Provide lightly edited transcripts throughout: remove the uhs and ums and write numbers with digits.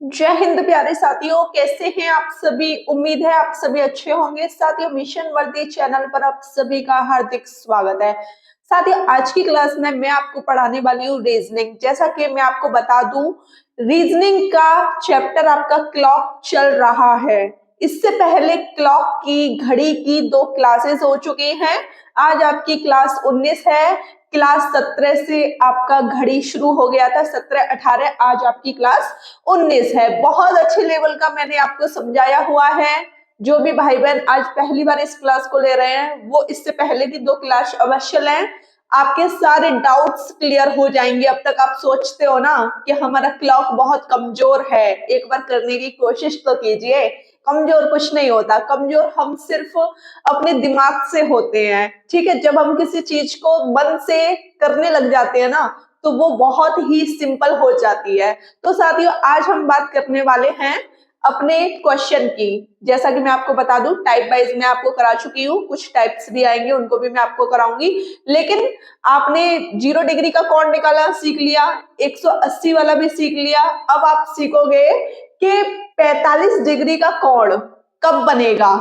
जय हिंद प्यारे साथियों, कैसे हैं आप सभी। उम्मीद है आप सभी अच्छे होंगे। साथियों, मिशन वर्दी चैनल पर आप सभी का हार्दिक स्वागत है। साथियों, आज की क्लास में मैं आपको पढ़ाने वाली हूँ रीजनिंग। जैसा कि मैं आपको बता दूं, रीजनिंग का चैप्टर आपका क्लॉक चल रहा है। इससे पहले क्लॉक की, घड़ी की 2 क्लासेस हो चुकी हैं। आज आपकी क्लास 19 है। क्लास 17 से आपका घड़ी शुरू हो गया था, 17-18, आज आपकी क्लास 19 है। बहुत अच्छे लेवल का मैंने आपको समझाया हुआ है। जो भी भाई बहन आज पहली बार इस क्लास को ले रहे हैं, वो इससे पहले की 2 क्लास अवश्य लें। आपके सारे डाउट्स क्लियर हो जाएंगे। अब तक आप सोचते हो ना कि हमारा क्लॉक बहुत कमजोर है, एक बार करने की कोशिश तो कीजिए। कमजोर कुछ नहीं होता, कमजोर हम सिर्फ अपने दिमाग से होते हैं। ठीक है, जब हम किसी चीज को मन से करने लग जाते हैं ना, तो वो बहुत ही सिंपल हो जाती है। तो साथियों, आज हम बात करने वाले हैं अपने क्वेश्चन की। जैसा कि मैं आपको बता दूं, टाइप वाइज मैं आपको करा चुकी हूँ, कुछ टाइप्स भी आएंगे उनको भी मैं आपको कराऊंगी। लेकिन आपने 0 डिग्री का कोण निकाला सीख लिया, 180 वाला भी सीख लिया। अब आप सीखोगे कि 45 डिग्री का कोण कब बनेगा।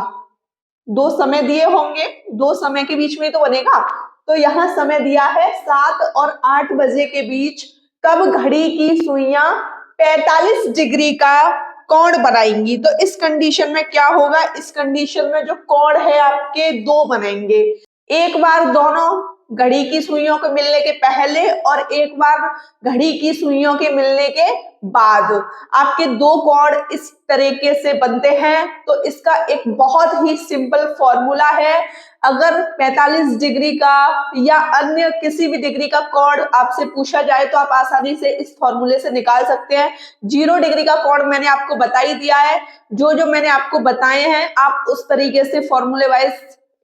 2 समय दिए होंगे, 2 समय के बीच में तो बनेगा। तो यहाँ समय दिया है 7 और 8 बजे के बीच। कब घड़ी की सुइयां 45 डिग्री का कोण बनाएंगी। तो इस कंडीशन में क्या होगा, इस कंडीशन में जो कोण है आपके 2 बनेंगे। एक बार दोनों घड़ी की सुइयों के मिलने के पहले और एक बार घड़ी की सुइयों के मिलने के बाद आपके 2 कोण इस तरीके से बनते हैं। तो इसका एक बहुत ही सिंपल फॉर्मूला है। अगर 45 डिग्री का या अन्य किसी भी डिग्री का कोण आपसे पूछा जाए तो आप आसानी से इस फॉर्मूले से निकाल सकते हैं। 0 डिग्री का कोण मैंने आपको बता ही दिया है। जो जो मैंने आपको बताए हैं, आप उस तरीके से फॉर्मूले वाइज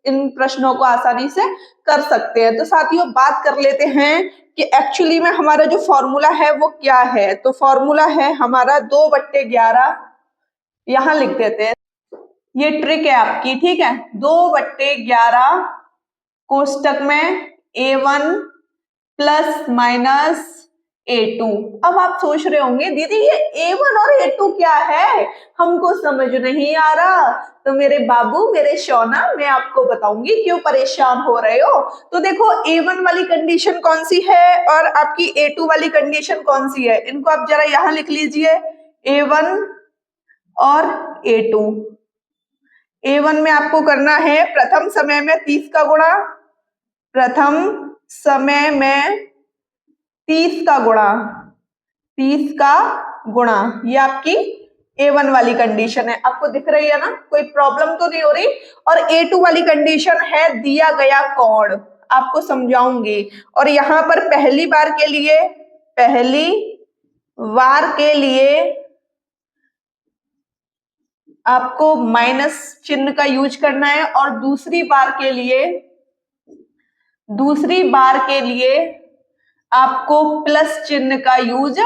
इन प्रश्नों को आसानी से कर सकते हैं। तो साथियों, बात कर लेते हैं कि एक्चुअली में हमारा जो फॉर्मूला है वो क्या है। तो फॉर्मूला है हमारा 2/11। यहां लिख देते हैं, ये ट्रिक है आपकी। ठीक है, 2/11 कोष्टक में A1 प्लस माइनस A2। अब आप सोच रहे होंगे, दीदी ये A1 और A2 क्या है, हमको समझ नहीं आ रहा। तो मेरे बाबू, मेरे सोना, मैं आपको बताऊंगी, क्यों परेशान हो रहे हो। तो देखो, A1 वाली कंडीशन कौन सी है और आपकी A2 वाली कंडीशन कौन सी है, इनको आप जरा यहां लिख लीजिए। A1 और A2। A1 में आपको करना है प्रथम समय में 30 का गुणा, प्रथम समय में 30 का गुणा, 30 का गुणा। ये आपकी A1 वाली कंडीशन है। आपको दिख रही है ना, कोई प्रॉब्लम तो नहीं हो रही। और A2 वाली कंडीशन है दिया गया कोण, आपको समझाऊंगी। और यहां पर पहली बार के लिए आपको माइनस चिन्ह का यूज करना है और दूसरी बार के लिए आपको प्लस चिन्ह का यूज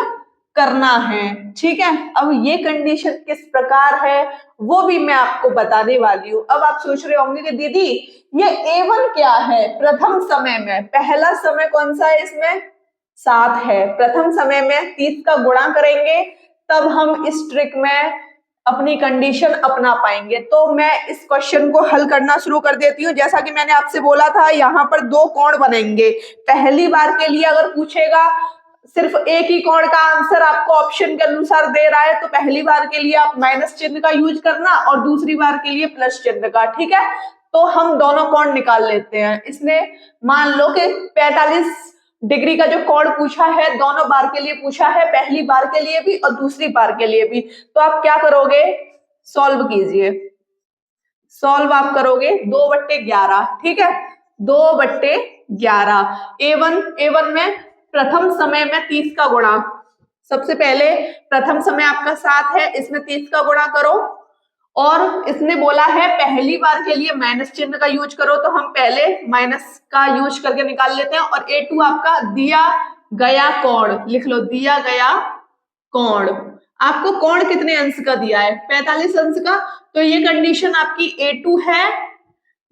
करना है। ठीक है, अब ये कंडीशन किस प्रकार है वो भी मैं आपको बताने वाली हूँ। अब आप सोच रहे होंगे कि दीदी ये A1 क्या है। प्रथम समय में पहला समय कौन सा है, इसमें 7 है। प्रथम समय में 30 का गुणा करेंगे, तब हम इस ट्रिक में अपनी कंडीशन अपना पाएंगे। तो मैं इस क्वेश्चन को हल करना शुरू कर देती हूँ। जैसा कि मैंने आपसे बोला था, यहाँ पर 2 कोण बनेंगे। पहली बार के लिए अगर पूछेगा, सिर्फ एक ही कोण का आंसर आपको ऑप्शन के अनुसार दे रहा है, तो पहली बार के लिए आप माइनस चिन्ह का यूज करना और दूसरी बार के लिए प्लस चिन्ह का। ठीक है, तो हम दोनों कोण निकाल लेते हैं। इसने मान लो कि 45 डिग्री का जो कोण पूछा है, दोनों बार के लिए पूछा है, पहली बार के लिए भी और दूसरी बार के लिए भी। तो आप क्या करोगे, सॉल्व कीजिए। सॉल्व आप करोगे 2/11। ठीक है, 2/11। A1 में प्रथम समय में 30 का गुणा। सबसे पहले प्रथम समय आपका 7 है, इसमें 30 का गुणा करो। और इसने बोला है पहली बार के लिए माइनस चिन्ह का यूज करो, तो हम पहले माइनस का यूज करके निकाल लेते हैं। और A2 आपका दिया गया कोण, लिख लो, दिया गया कोण। आपको कोण कितने अंश का दिया है, 45 अंश का। तो ये कंडीशन आपकी A2 है,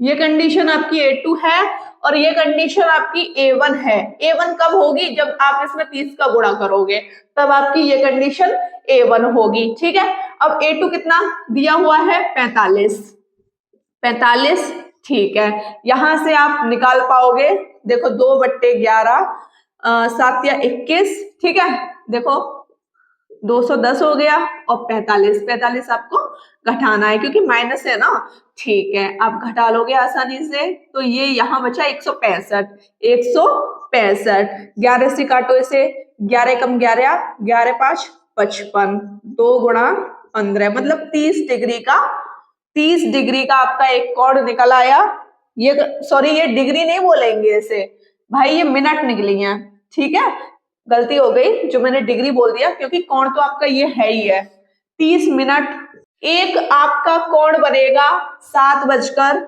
ये कंडीशन आपकी A2 है। और ये कंडीशन आपकी A1 है। A1 कब होगी? जब आप इसमें 30 का गुणा करोगे तब आपकी ये कंडीशन A1 होगी। ठीक है, अब A2 कितना दिया हुआ है? 45। 45, ठीक है, यहां से आप निकाल पाओगे। देखो 2/11, 7 या 21, ठीक है, देखो 210 हो गया और 45 आपको घटाना है क्योंकि माइनस है ना। ठीक है, आप घटा लोगे आसानी से, तो ये यहाँ बचा 165। 165, 11 से काटो इसे, 11 कम 11, 11 5 55, 2 गुणा 15, मतलब 30 डिग्री का, 30 डिग्री का आपका एक कोण निकल आया। ये सॉरी, ये डिग्री नहीं बोलेंगे इसे भाई, ये मिनट निकली हैं। ठीक है, गलती हो गई जो मैंने डिग्री बोल दिया, क्योंकि कोण तो आपका ये है ही है। 30 मिनट, एक आपका कोण बनेगा 7:30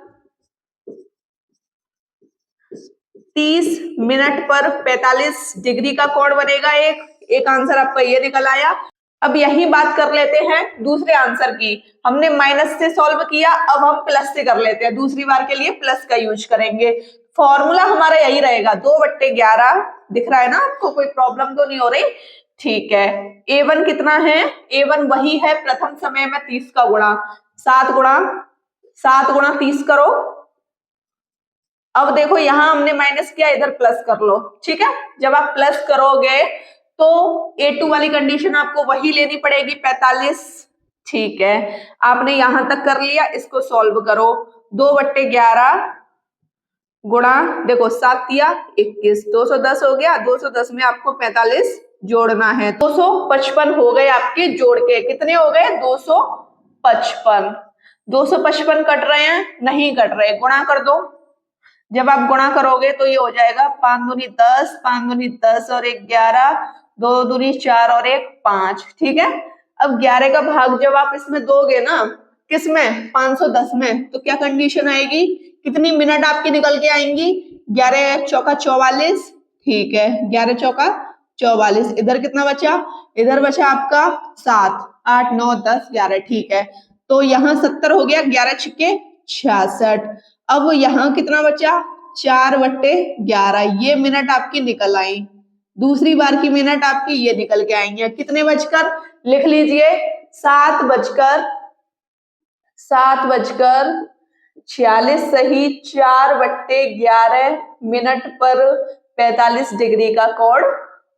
पर 45 डिग्री का कोण बनेगा। एक आंसर आपका ये निकल आया। अब यही बात कर लेते हैं दूसरे आंसर की। हमने माइनस से सॉल्व किया, अब हम प्लस से कर लेते हैं। दूसरी बार के लिए प्लस का यूज करेंगे। फॉर्मूला हमारा यही रहेगा, 2/11। दिख रहा है ना आपको? कोई प्रॉब्लम तो नहीं हो रही? ठीक है, A1 कितना है? A1 वही है प्रथम समय में 30 का गुणा, 7 गुणा 30 करो। अब देखो यहां हमने माइनस किया, इधर प्लस कर लो। ठीक है, जब आप प्लस करोगे तो A2 वाली कंडीशन आपको वही लेनी पड़ेगी, 45। ठीक है, आपने यहां तक कर लिया, इसको सॉल्व करो। 2/11 गुणा, देखो 7 या 21, 210 हो गया। 210 में आपको 45 जोड़ना है। 255 हो गए आपके, जोड़ के कितने हो गए? 255। 255 कट रहे हैं? नहीं कट रहे, गुणा कर दो। जब आप गुणा करोगे तो ये हो जाएगा 5 दूनी 10, 5 दूनी 10 और 1 11, 2 दूनी 4 और 1 5। ठीक है, अब 11 का भाग जब आप इसमें दोगे ना, किसमें? 510 में, तो क्या कंडीशन आएगी? कितनी मिनट आपकी निकल के आएंगी? 11 चौका 44। ठीक है, 11 चौका 44। इधर कितना बचा? इधर बचा आपका 7, 8 9 10 11। ठीक है, तो यहाँ 70 हो गया, 11 छिक्के 66। अब यहाँ कितना बचा? 4/11। ये मिनट आपकी निकल आई। दूसरी बार की मिनट आपकी ये निकल के आएंगे। कितने बजकर? लिख लीजिए, 7:46 सही। 4/11 मिनट पर 45 डिग्री का कोण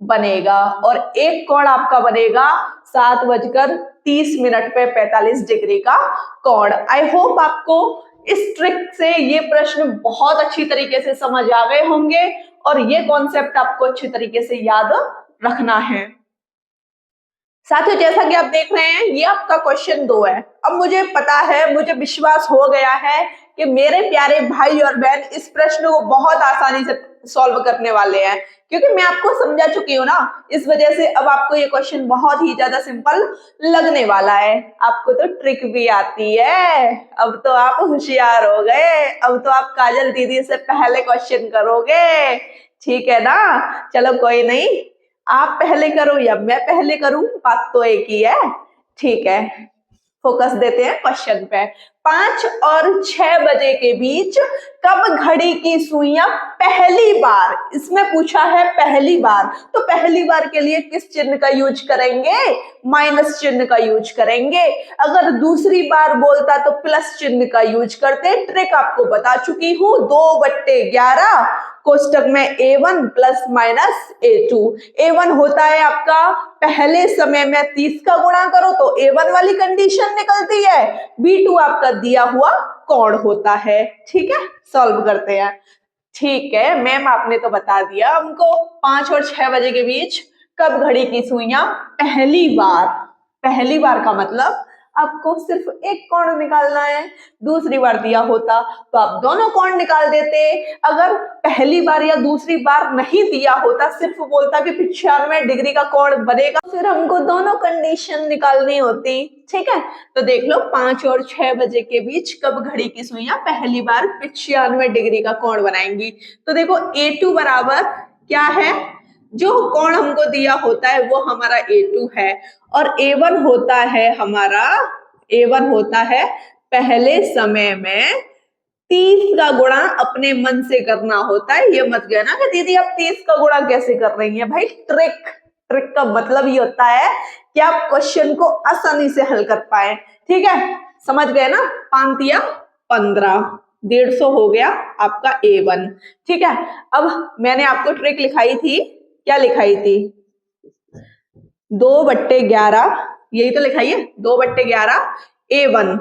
बनेगा, और एक कोण आपका बनेगा 7:30 पे 45 डिग्री का कोण। आई होप आपको इस ट्रिक से ये प्रश्न बहुत अच्छी तरीके से समझ आ गए होंगे, और ये कॉन्सेप्ट आपको अच्छी तरीके से याद रखना है। साथियों, जैसा कि आप देख रहे हैं, ये आपका क्वेश्चन 2 है। अब मुझे पता है, मुझे विश्वास हो गया है कि मेरे प्यारे भाई और बहन इस प्रश्न को बहुत आसानी से सॉल्व करने वाले हैं, क्योंकि मैं आपको समझा चुकी हूँ ना। इस वजह से अब आपको ये क्वेश्चन बहुत ही ज्यादा सिंपल लगने वाला है। आपको तो ट्रिक भी आती है, अब तो आप होशियार हो गए। अब तो आप काजल दीदी से पहले क्वेश्चन करोगे, ठीक है ना? चलो कोई नहीं, आप पहले करो या मैं पहले करूं, बात तो एक ही है। ठीक है, फोकस देते हैं क्वेश्चन पे। 5 और 6 बजे के बीच कब घड़ी की सुइयां पहली बार, इसमें पूछा है पहली बार, तो पहली बार के लिए किस चिन्ह का यूज करेंगे? माइनस चिन्ह का यूज करेंगे। अगर दूसरी बार बोलता तो प्लस चिन्ह का यूज करते। ट्रिक आपको बता चुकी हूं, 2/11 कोष्टक में A1 plus minus A2। A1 होता है आपका पहले समय में 30 का गुणा करो तो A1 वाली कंडीशन निकलती है। B2 आपका दिया हुआ कोण होता है। ठीक है, सॉल्व करते हैं। ठीक है मैम, आपने तो बता दिया हमको 5 और 6 बजे के बीच कब घड़ी की सुइयां पहली बार का मतलब आपको सिर्फ एक कोण निकालना है। दूसरी बार दिया होता तो आप दोनों कोण निकाल देते। अगर पहली बार या दूसरी बार नहीं दिया होता, सिर्फ बोलता कि 95 डिग्री का कोण बनेगा, फिर हमको दोनों कंडीशन निकालनी होती। ठीक है, तो देख लो 5 और 6 बजे के बीच कब घड़ी की सुइयां पहली बार 95 डिग्री का कोण बनाएंगी। तो देखो A2 बराबर क्या है? जो कोण हमको दिया होता है वो हमारा A2 है, और A1 होता है हमारा, A1 होता है पहले समय में 30 का गुणा अपने मन से करना होता है। ये मत कहना कि दीदी आप 30 का गुणा कैसे कर रही हैं। भाई ट्रिक का मतलब ये होता है कि आप क्वेश्चन को आसानी से हल कर पाए। ठीक है, समझ गए ना। 5 या 15, 150 हो गया आपका A1। ठीक है, अब मैंने आपको ट्रिक लिखाई थी, क्या लिखाई थी? 2/11, यही तो लिखाई है, 2/11 A1।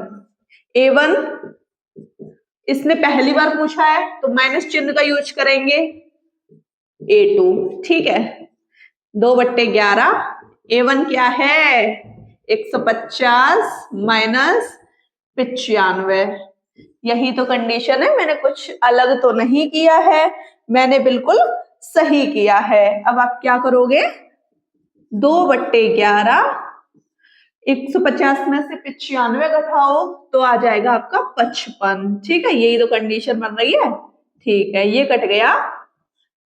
इसने पहली बार पूछा है तो माइनस चिन्ह का यूज करेंगे A2। ठीक है, 2/11 A1 क्या है? 150 माइनस 95। यही तो कंडीशन है, मैंने कुछ अलग तो नहीं किया है, मैंने बिल्कुल सही किया है। अब आप क्या करोगे? 2/11 150 में से 95 घटाओ तो आ जाएगा आपका 55। ठीक है, यही तो कंडीशन बन रही है। ठीक है, ये कट गया,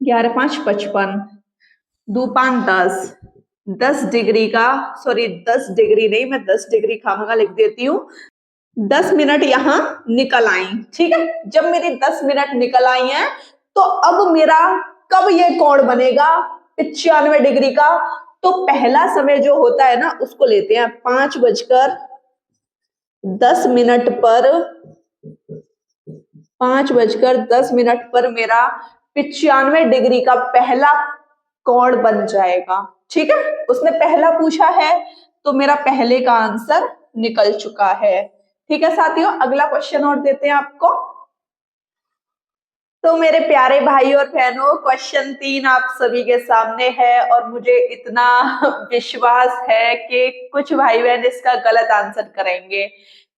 11 5 55, 2 5 10, 10 डिग्री का, सॉरी 10 डिग्री नहीं, मैं 10 डिग्री खामखा लिख देती हूँ। 10 मिनट यहाँ निकल आई। ठीक है, जब मेरी 10 मिनट निकल आई हैं तो अब मेरा कब ये कोण बनेगा 95 डिग्री का? तो पहला समय जो होता है ना उसको लेते हैं 5:10 पर, 5:10 पर मेरा 95 डिग्री का पहला कोण बन जाएगा। ठीक है, उसने पहला पूछा है तो मेरा पहले का आंसर निकल चुका है। ठीक है साथियों, अगला क्वेश्चन और देते हैं आपको। तो मेरे प्यारे भाई और बहनों, क्वेश्चन 3 आप सभी के सामने है और मुझे इतना विश्वास है कि कुछ भाई बहन इसका गलत आंसर करेंगे।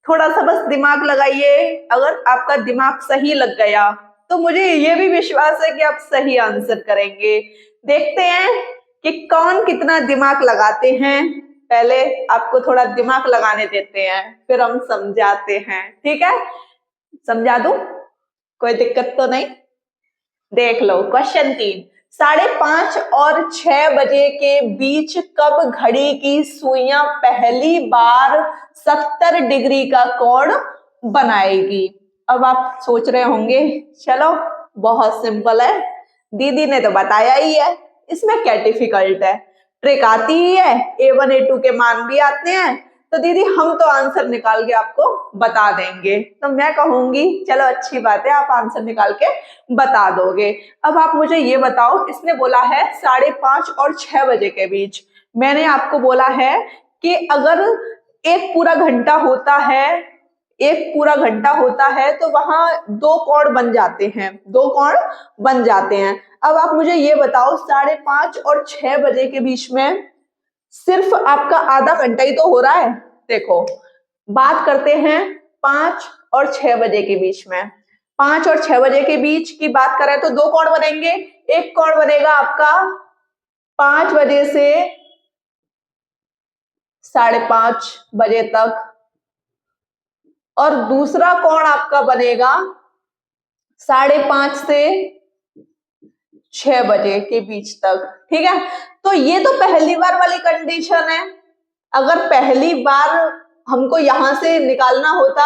थोड़ा सा बस दिमाग लगाइए, अगर आपका दिमाग सही लग गया तो मुझे ये भी विश्वास है कि आप सही आंसर करेंगे। देखते हैं कि कौन कितना दिमाग लगाते हैं। पहले आपको थोड़ा दिमाग लगाने देते हैं, फिर हम समझाते हैं। ठीक है, समझा दूं? कोई दिक्कत तो नहीं? देख लो क्वेश्चन 3, 5:30 और 6 बजे के बीच कब घड़ी की सुइयां पहली बार 70 डिग्री का कोण बनाएगी? अब आप सोच रहे होंगे चलो बहुत सिंपल है, दीदी ने तो बताया ही है, इसमें क्या डिफिकल्ट है, ट्रिक आती ही है, A1 A2 के मान भी आते हैं, तो दीदी हम तो आंसर निकाल के आपको बता देंगे। तो मैं कहूंगी चलो अच्छी बात है, आप आंसर निकाल के बता दोगे। अब आप मुझे ये बताओ, इसने बोला है 5:30 और 6 बजे के बीच, मैंने आपको बोला है कि अगर एक पूरा घंटा होता है, एक पूरा घंटा होता है तो वहां 2 कोण बन जाते हैं, 2 कोण बन जाते हैं। अब आप मुझे ये बताओ 5:30 और 6 बजे के बीच में सिर्फ आपका आधा घंटा ही तो हो रहा है। देखो बात करते हैं 5 और 6 बजे के बीच में, 5 और 6 बजे के बीच की बात करें तो 2 कोण बनेंगे। एक कोण बनेगा आपका 5 बजे से 5:30 बजे तक, और दूसरा कोण आपका बनेगा 5:30 से 6 बजे के बीच तक। ठीक है, तो ये तो पहली बार वाली कंडीशन है। अगर पहली बार हमको यहां से निकालना होता,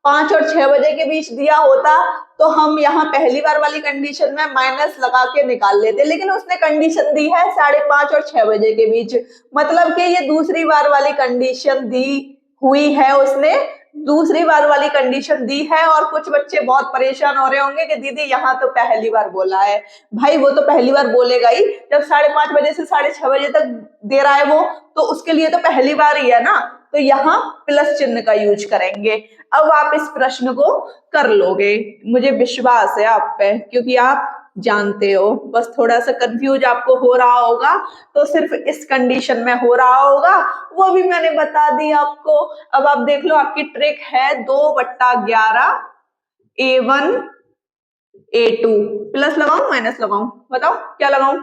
5 और 6 बजे के बीच दिया होता, तो हम यहाँ पहली बार वाली कंडीशन में माइनस लगा के निकाल लेते, लेकिन उसने कंडीशन दी है 5:30 और 6 बजे के बीच, मतलब कि ये दूसरी बार वाली कंडीशन दी हुई है, उसने दूसरी बार वाली कंडीशन दी है। और कुछ बच्चे बहुत परेशान हो रहे होंगे कि दीदी यहाँ तो पहली बार बोला है। भाई वो तो पहली बार बोलेगा ही, जब 5:30 बजे से 6:30 बजे तक दे रहा है वो, तो उसके लिए तो पहली बार ही है ना, तो यहाँ प्लस चिन्ह का यूज करेंगे। अब आप इस प्रश्न को कर लोगे, मुझे विश्वास है आप पे, क्योंकि आप जानते हो। बस थोड़ा सा कंफ्यूज आपको हो रहा होगा, तो सिर्फ इस कंडीशन में हो रहा होगा, वो भी मैंने बता दी आपको। अब आप देख लो, आपकी ट्रिक है 2/11 A1 A2, प्लस लगाऊं माइनस लगाऊं, बताओ क्या लगाऊं?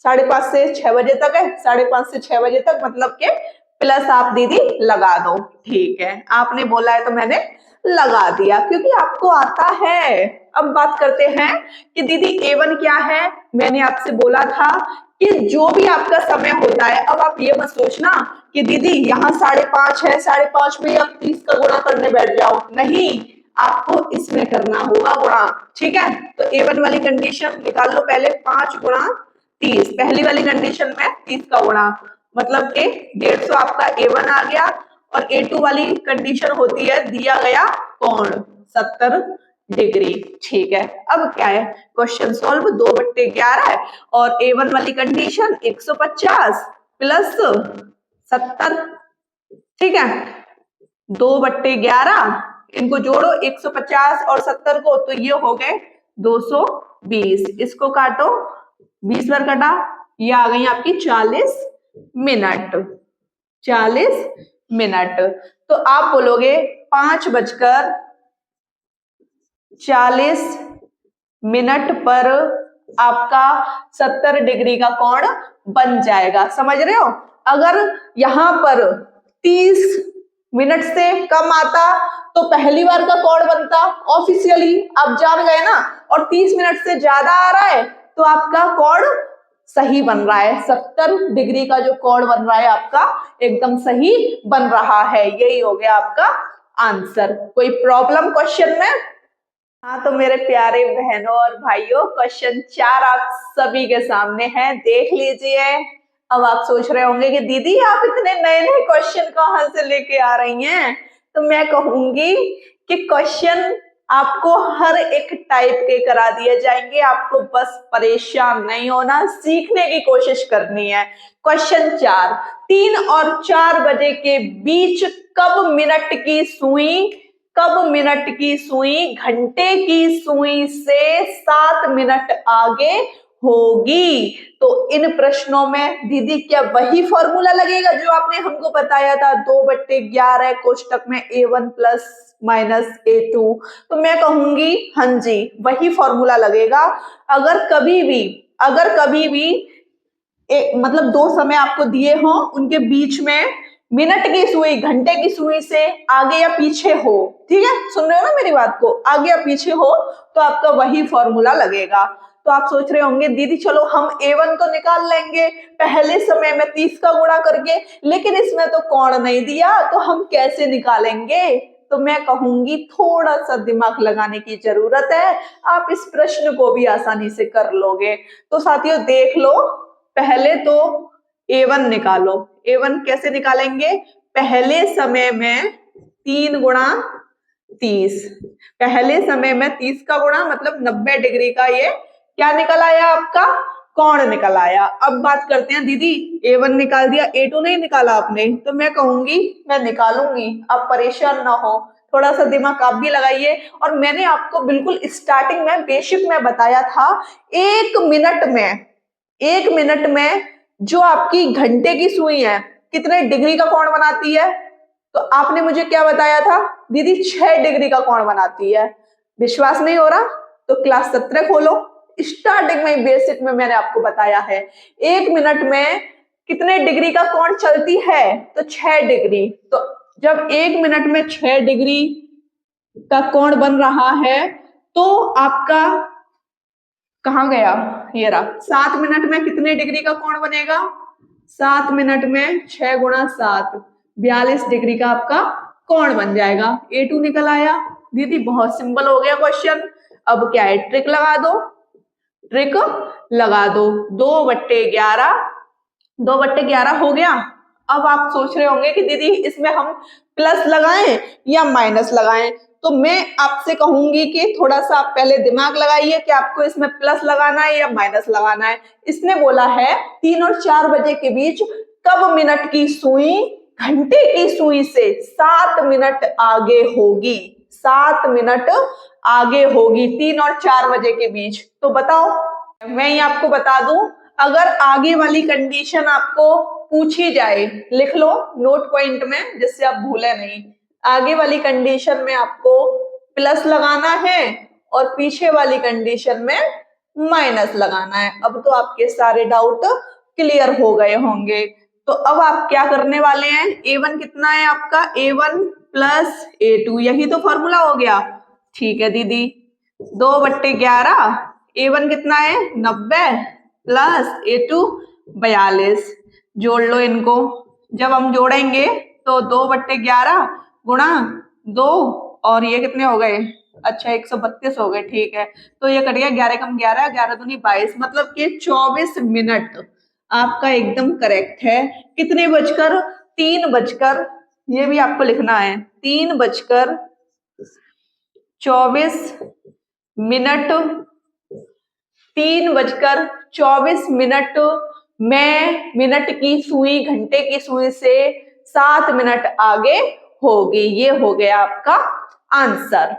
5:30 से 6 बजे तक है, 5:30 से 6 बजे तक, मतलब के प्लस आप दीदी लगा दो। ठीक है, आपने बोला है तो मैंने लगा दिया, क्योंकि आपको आता है। अब बात करते हैं कि दीदी A1 क्या है। मैंने आपसे बोला था कि जो भी आपका समय होता है, अब आप ये मत सोचना कि दीदी यहाँ 5:30 है, 5:30 में आप 30 का गुणा करने बैठ जाओ, नहीं, आपको इसमें करना होगा गुणा। ठीक है, तो A1 वाली कंडीशन निकाल लो पहले, 5 गुणा 30, पहली वाली कंडीशन में 30 का गुणा, मतलब कि 150 आपका A1 आ गया। और A2 वाली कंडीशन होती है दिया गया कोण 70 डिग्री। ठीक है, अब क्या है, क्वेश्चन सॉल्व, 2/11 और A1 वाली कंडीशन 150 प्लस 70। ठीक है, 2/11, इनको जोड़ो 150 और 70 को, तो ये हो गए 220। इसको काटो, 20 बार कटा, ये आ गई आपकी 40 मिनट। 40 मिनट। तो आप बोलोगे 5:40 मिनट पर आपका 70 डिग्री का कोण बन जाएगा। समझ रहे हो, अगर यहां पर 30 मिनट से कम आता तो पहली बार का कोण बनता, ऑफिशियली आप जान गए ना, और 30 मिनट से ज्यादा आ रहा है तो आपका कोण सही बन रहा है। 70 डिग्री का जो कोण बन रहा है आपका एकदम सही बन रहा है। यही हो गया आपका आंसर। कोई प्रॉब्लम क्वेश्चन में? हाँ, तो मेरे प्यारे बहनों और भाइयों, क्वेश्चन 4 आप सभी के सामने है, देख लीजिए। अब आप सोच रहे होंगे कि दीदी आप इतने नए नए क्वेश्चन कहाँ से लेके आ रही हैं, तो मैं कहूंगी कि क्वेश्चन आपको हर एक टाइप के करा दिए जाएंगे, आपको बस परेशान नहीं होना, सीखने की कोशिश करनी है। क्वेश्चन 4, 3 और 4 बजे के बीच कब मिनट की सुई, कब मिनट की सुई घंटे की सुई से 7 मिनट आगे होगी? तो इन प्रश्नों में दीदी क्या वही फॉर्मूला लगेगा जो आपने हमको बताया था 2/11 कोष्टक में A1 प्लस माइनस A2? तो मैं कहूंगी हाँ जी, वही फॉर्मूला लगेगा। अगर कभी भी मतलब दो समय आपको दिए हों, उनके बीच में मिनट की सुई घंटे की सुई से आगे या पीछे हो, ठीक है, सुन रहे हो ना मेरी बात को, आगे या पीछे हो, तो आपका वही फॉर्मूला लगेगा। तो आप सोच रहे होंगे दीदी चलो हम A1 तो निकाल लेंगे पहले समय में 30 का गुणा करके, लेकिन इसमें तो कोण नहीं दिया, तो हम कैसे निकालेंगे? तो मैं कहूंगी थोड़ा सा दिमाग लगाने की जरूरत है, आप इस प्रश्न को भी आसानी से कर लोगे। तो साथियों देख लो, पहले तो A1 निकालो। A1 कैसे निकालेंगे? पहले समय में 3 गुणा 30, पहले समय में 30 का गुणा मतलब 90 डिग्री का ये क्या निकल आया आपका कोण निकल आया। अब बात करते हैं दीदी A1 निकाल दिया, A2 नहीं निकाला आपने, तो मैं कहूंगी मैं निकालूंगी, आप परेशान ना हो, थोड़ा सा दिमाग आप भी लगाइए। और मैंने आपको बिल्कुल स्टार्टिंग में बेसिक में बताया था, 1 मिनट में जो आपकी घंटे की सुई है कितने डिग्री का कोण बनाती है? तो आपने मुझे क्या बताया था दीदी 6 डिग्री का कोण बनाती है। विश्वास नहीं हो रहा तो क्लास 17 खोलो, स्टार्टिंग में बेसिक में मैंने आपको बताया है 1 मिनट में कितने डिग्री का कोण चलती है, तो 6 डिग्री। तो जब 1 मिनट में 6 डिग्री का कोण बन रहा है तो आपका कहाँ गया, ये रहा, 7 मिनट में कितने डिग्री का कोण बनेगा? 7 मिनट में 6 गुणा 7 42 डिग्री का आपका कोण बन जाएगा। A2 निकल आया। दीदी बहुत सिंपल हो गया क्वेश्चन, अब क्या है, ट्रिक लगा दो, ट्रिक लगा दो। 2/11 हो गया। अब आप सोच रहे होंगे कि दीदी इसमें हम प्लस लगाएं या माइनस लगाएं, तो मैं आपसे कहूंगी कि थोड़ा सा आप पहले दिमाग लगाइए कि आपको इसमें प्लस लगाना है या माइनस लगाना है। इसने बोला है 3 और 4 बजे के बीच कब मिनट की सुई घंटे की सुई से 7 मिनट आगे होगी, 7 मिनट आगे होगी 3 और 4 बजे के बीच। तो बताओ, मैं ही आपको बता दूं, अगर आगे वाली कंडीशन आपको पूछी जाए, लिख लो नोट पॉइंट में जिससे आप भूले नहीं, आगे वाली कंडीशन में आपको प्लस लगाना है और पीछे वाली कंडीशन में माइनस लगाना है। अब तो आपके सारे डाउट क्लियर हो गए होंगे। तो अब आप क्या करने वाले हैं, A1 कितना है आपका, A1 प्लस A2, यही तो फॉर्मूला हो गया। ठीक है दीदी, 2/11, A1 कितना है 90 प्लस A2 42, जोड़ लो इनको। जब हम जोड़ेंगे तो 2/11 गुणा 2 और ये कितने हो गए, अच्छा 132 हो गए, ठीक है। तो ये कट गया, 11 कम 11, 11 दूनी 22, मतलब कि 24 मिनट आपका एकदम करेक्ट है। कितने बजकर, 3 बजकर, ये भी आपको लिखना है, 3 बजकर 24 मिनट, 3 बजकर 24 मिनट में मिनट की सुई घंटे की सुई से 7 मिनट आगे होगी। ये हो गया आपका आंसर।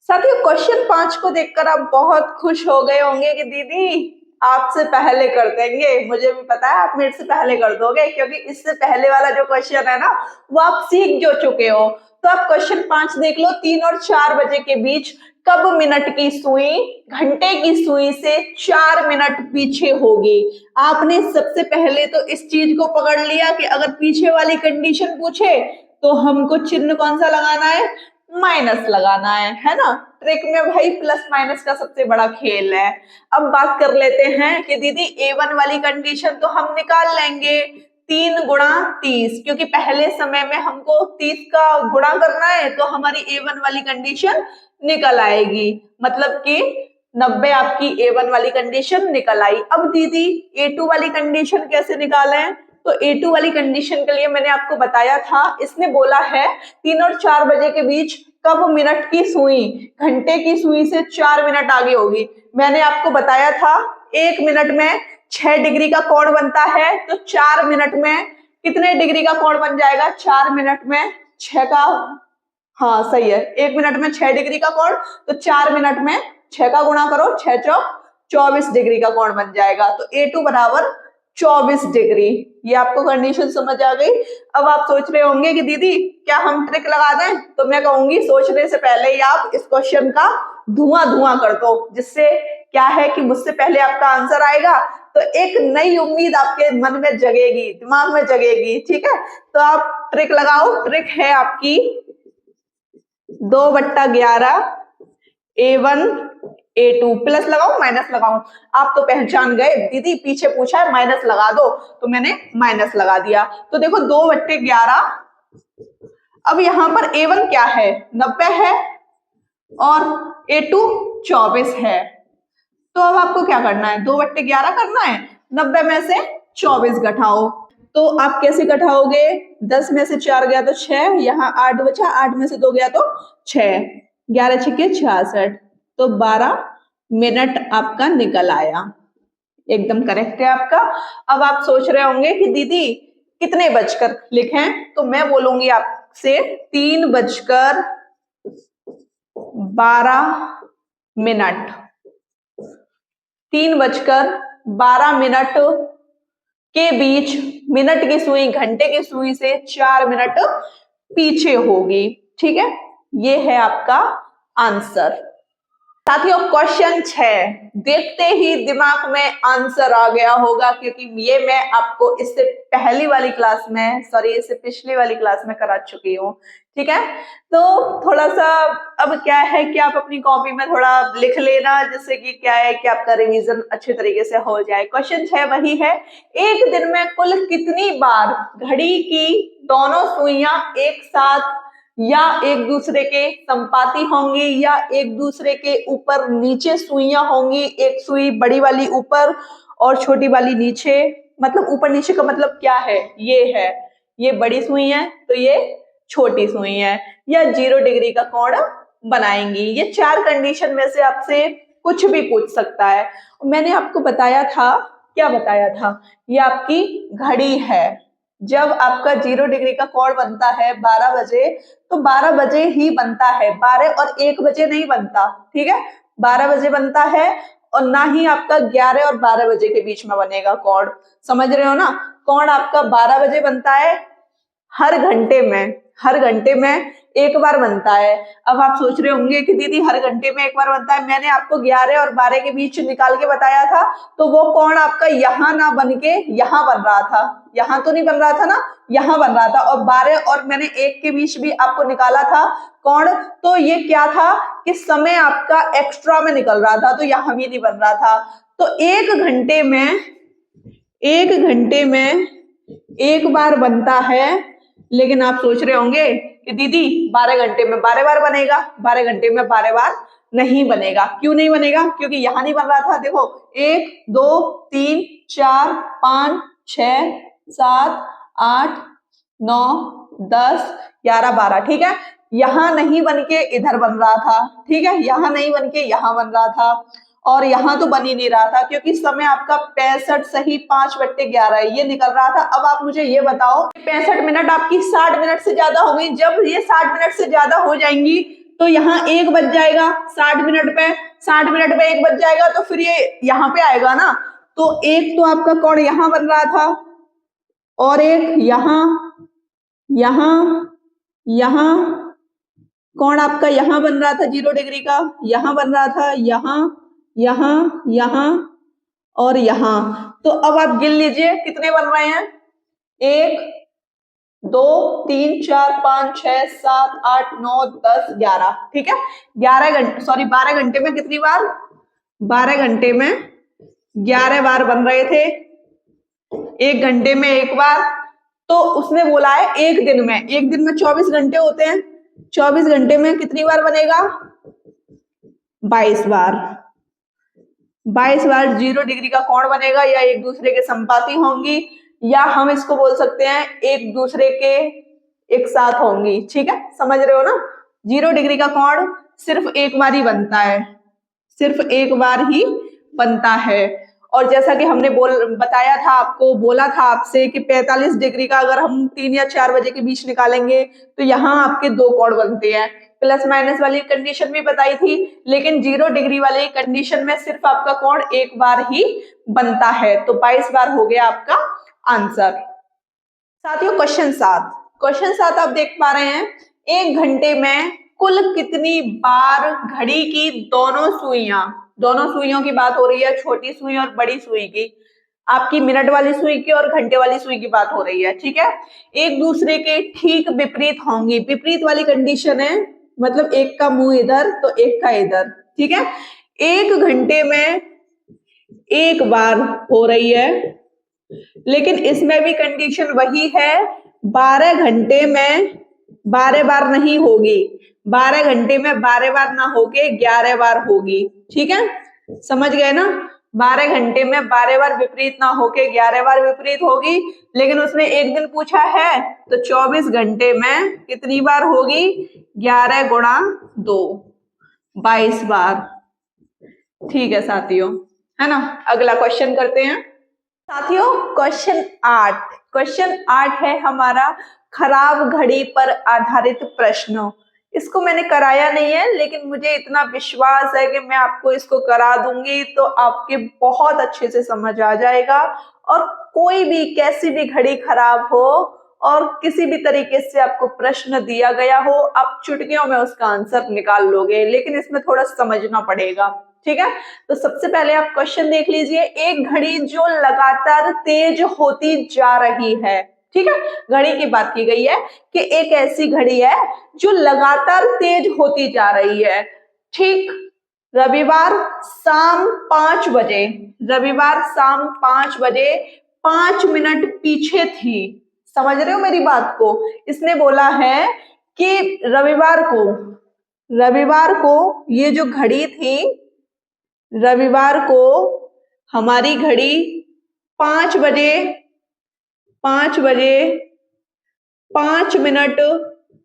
साथियों क्वेश्चन 5 को देखकर आप बहुत खुश हो गए होंगे कि दीदी आपसे पहले कर देंगे। मुझे भी पता है आप मेरे से पहले कर दोगे, क्योंकि इससे पहले वाला जो क्वेश्चन है ना वो आप सीख जो चुके हो। तो आप क्वेश्चन 5 देख लो, 3 और 4 बजे के बीच कब मिनट की सुई घंटे की सुई से 4 मिनट पीछे होगी। आपने सबसे पहले तो इस चीज को पकड़ लिया कि अगर पीछे वाली कंडीशन पूछे तो हमको चिन्ह कौन सा लगाना है, माइनस लगाना है ना। ट्रिक में भाई प्लस माइनस का सबसे बड़ा खेल है। अब बात कर लेते हैं कि दीदी A1 वाली कंडीशन तो हम निकाल लेंगे, 3 गुणा 30, क्योंकि पहले समय में हमको 30 का गुणा करना है, तो हमारी A1 वाली कंडीशन निकल आएगी, मतलब कि 90 आपकी A1 वाली कंडीशन निकल आई। अब दीदी A2 वाली कंडीशन कैसे निकालें, तो A2 वाली कंडीशन के लिए मैंने आपको बताया था, इसने बोला है 3 और 4 बजे के बीच कब मिनट की सुई घंटे की सुई से 4 मिनट आगे होगी। मैंने आपको बताया था 1 मिनट में 6 डिग्री का कोण बनता है, तो 4 मिनट में कितने डिग्री का कोण बन जाएगा, 4 मिनट में 6 का, हाँ सही है, 1 मिनट में 6 डिग्री का कोण, तो 4 मिनट में 6 का गुणा करो, 6 चौक 24 डिग्री का कोण बन जाएगा। तो A2 बराबर 24 डिग्री। ये आपको कंडीशन समझ आ गई। अब आप सोच रहे होंगे कि दीदी क्या हम ट्रिक लगा दें, तो मैं कहूंगी सोचने से पहले ही आप इस क्वेश्चन का धुआं धुआं कर दो, जिससे क्या है कि मुझसे पहले आपका आंसर आएगा, तो एक नई उम्मीद आपके मन में जगेगी, दिमाग में जगेगी, ठीक है। तो आप ट्रिक लगाओ। ट्रिक है आपकी 2/11 A1 A2, प्लस लगाओ माइनस लगाओ, आप तो पहचान गए दीदी पीछे पूछा है माइनस लगा दो, तो मैंने माइनस लगा दिया। तो देखो 2/11, अब यहां पर A1 क्या है, 90 है, और A2 24 है। तो अब आपको क्या करना है, 2/11 करना है, 90 में से 24 घटाओ। तो आप कैसे घटाओगे, 10 में से 4 गया तो 6, यहाँ 8 बचा, 8 में से 2 गया तो 6, 11 छक्के 66, तो 12 मिनट आपका निकल आया। एकदम करेक्ट है आपका। अब आप सोच रहे होंगे कि दीदी कितने बजकर लिखें, तो मैं बोलूंगी आपसे 3:12 3:12 के बीच मिनट की सुई घंटे की सुई से 4 मिनट पीछे होगी, ठीक है। ये है आपका आंसर। साथियों क्वेश्चन 6 देखते ही दिमाग में आंसर आ गया होगा, क्योंकि ये मैं आपको इससे पहली वाली क्लास में, सॉरी इससे पिछली वाली क्लास में करा चुकी हूँ, ठीक है। तो थोड़ा सा अब क्या है कि आप अपनी कॉपी में थोड़ा लिख लेना, जिससे कि क्या है कि आपका रिवीजन अच्छे तरीके से हो जाए। क्वेश्चन 6 वही है, एक दिन में कुल कितनी बार घड़ी की दोनों सुइयां एक साथ या एक दूसरे के संपाती होंगी, या एक दूसरे के ऊपर नीचे सुइयां होंगी, एक सुई बड़ी वाली ऊपर और छोटी वाली नीचे। मतलब ऊपर नीचे का मतलब क्या है, ये है, ये बड़ी सुई है तो ये छोटी सुई है, या 0 डिग्री का कोण बनाएंगी। ये 4 कंडीशन में से आपसे कुछ भी पूछ सकता है। मैंने आपको बताया था, क्या बताया था, ये आपकी घड़ी है। जब आपका 0 डिग्री का कोण बनता है 12 बजे, तो 12 बजे ही बनता है, 12 और 1 बजे नहीं बनता, ठीक है। 12 बजे बनता है, और ना ही आपका 11 और 12 बजे के बीच में बनेगा कोण। समझ रहे हो ना, कोण आपका 12 बजे बनता है, हर घंटे में एक बार बनता है। अब आप सोच रहे होंगे कि दीदी हर घंटे में एक बार बनता है, मैंने आपको 11 और 12 के बीच निकाल के बताया था, तो वो कोण आपका यहाँ ना बन के यहाँ बन रहा था, यहाँ तो नहीं बन रहा था ना, यहाँ बन रहा था। और 12 और मैंने 1 के बीच भी आपको निकाला था कोण, तो ये क्या था कि समय आपका एक्स्ट्रा में निकल रहा था, तो यहाँ भी नहीं बन रहा था। तो एक घंटे में एक बार बनता है, लेकिन आप सोच रहे होंगे कि दीदी 12 घंटे में 12 बार बनेगा, 12 घंटे में 12 बार नहीं बनेगा। क्यों नहीं बनेगा? क्योंकि यहां नहीं बन रहा था। देखो 1 2 3 4 5 6 7 8 9 10 11 12, ठीक है। यहां नहीं बन के इधर बन रहा था, ठीक है। यहां नहीं बन के यहां बन रहा था, और यहां तो बन ही नहीं रहा था क्योंकि समय आपका 65 सही 5/11 है, ये निकल रहा था। अब आप मुझे ये बताओ 65 मिनट आपकी 60 मिनट से ज्यादा हो गई। जब ये 60 मिनट से ज्यादा हो जाएंगी तो यहाँ 1 बज जाएगा 60 मिनट पे, 60 मिनट पे 1 बज जाएगा तो फिर ये यहाँ पे आएगा ना। तो एक तो आपका कोण यहां बन रहा था, और एक यहां, यहां कोण आपका यहां बन रहा था 0 डिग्री का, यहां बन रहा था, यहां और यहां। तो अब आप गिन लीजिए कितने बन रहे हैं। 1 2 3 4 5 6 7 8 9 10 11, ठीक है। 12 घंटे में कितनी बार? 12 घंटे में 11 बार बन रहे थे। 1 घंटे में 1 बार। तो उसने बोला है एक दिन में 24 घंटे होते हैं, 24 घंटे में कितनी बार बनेगा? 22 बार। 22 बार 0 डिग्री का कोण बनेगा, या एक दूसरे के संपाती होंगी, या हम इसको बोल सकते हैं एक दूसरे के एक साथ होंगी, ठीक है। समझ रहे हो ना? 0 डिग्री का कोण सिर्फ एक बार ही बनता है, सिर्फ एक बार ही बनता है। और जैसा कि हमने बताया था आपको, बोला था आपसे कि 45 डिग्री का अगर हम 3 या 4 बजे के बीच निकालेंगे तो यहाँ आपके 2 कोण बनते हैं। प्लस माइनस वाली कंडीशन भी बताई थी, लेकिन 0 डिग्री वाली कंडीशन में सिर्फ आपका कोण एक बार ही बनता है। तो 22 बार हो गया आपका आंसर। साथियों क्वेश्चन 7 आप देख पा रहे हैं। 1 घंटे में कुल कितनी बार घड़ी की दोनों सुइयों की बात हो रही है, छोटी सुई और बड़ी सुई की, आपकी मिनट वाली सुई की और घंटे वाली सुई की बात हो रही है, ठीक है। एक दूसरे के ठीक विपरीत होंगी। विपरीत वाली कंडीशन है, मतलब एक का मुंह इधर तो एक का इधर, ठीक है। 1 घंटे में 1 बार हो रही है, लेकिन इसमें भी कंडीशन वही है, 12 घंटे में 12 बार नहीं होगी। 12 घंटे में 12 बार ना होके 11 बार होगी, ठीक है। समझ गए ना? 12 घंटे में 12 बार विपरीत ना होके 11 बार विपरीत होगी। लेकिन उसने एक दिन पूछा है, तो 24 घंटे में कितनी बार होगी? 11 गुणा 2, 22 बार, ठीक है साथियों, है ना। अगला क्वेश्चन करते हैं साथियों। क्वेश्चन 8 है हमारा खराब घड़ी पर आधारित प्रश्न। इसको मैंने कराया नहीं है, लेकिन मुझे इतना विश्वास है कि मैं आपको इसको करा दूंगी तो आपके बहुत अच्छे से समझ आ जाएगा। और कोई भी कैसी भी घड़ी खराब हो और किसी भी तरीके से आपको प्रश्न दिया गया हो, आप चुटकियों में उसका आंसर निकाल लोगे, लेकिन इसमें थोड़ा समझना पड़ेगा, ठीक है। तो सबसे पहले आप क्वेश्चन देख लीजिए। एक घड़ी जो लगातार तेज होती जा रही है, ठीक है, घड़ी की बात की गई है कि एक ऐसी घड़ी है जो लगातार तेज होती जा रही है। ठीक रविवार शाम 5 बजे, 5 मिनट पीछे थी। समझ रहे हो मेरी बात को? इसने बोला है कि रविवार को ये जो घड़ी थी, रविवार को हमारी घड़ी 5 बजे 5 मिनट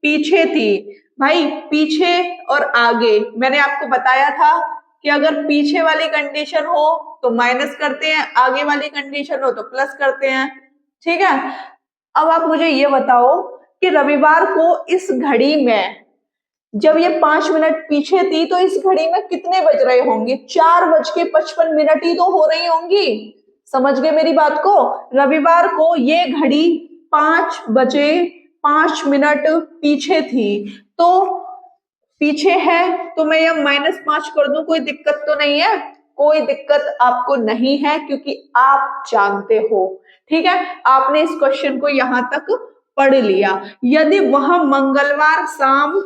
पीछे थी। भाई पीछे और आगे मैंने आपको बताया था कि अगर पीछे वाली कंडीशन हो तो माइनस करते हैं, आगे वाली कंडीशन हो तो प्लस करते हैं, ठीक है। अब आप मुझे ये बताओ कि रविवार को इस घड़ी में जब ये 5 मिनट पीछे थी तो इस घड़ी में कितने बज रहे होंगे? 4:55 ही तो हो रही होंगी। समझ गए मेरी बात को? रविवार को ये घड़ी 5 बजे 5 मिनट पीछे थी, तो पीछे है तो मैं यह -5 कर दूं, कोई दिक्कत तो नहीं है? कोई दिक्कत आपको नहीं है, क्योंकि आप जानते हो, ठीक है। आपने इस क्वेश्चन को यहां तक पढ़ लिया। यदि वह मंगलवार शाम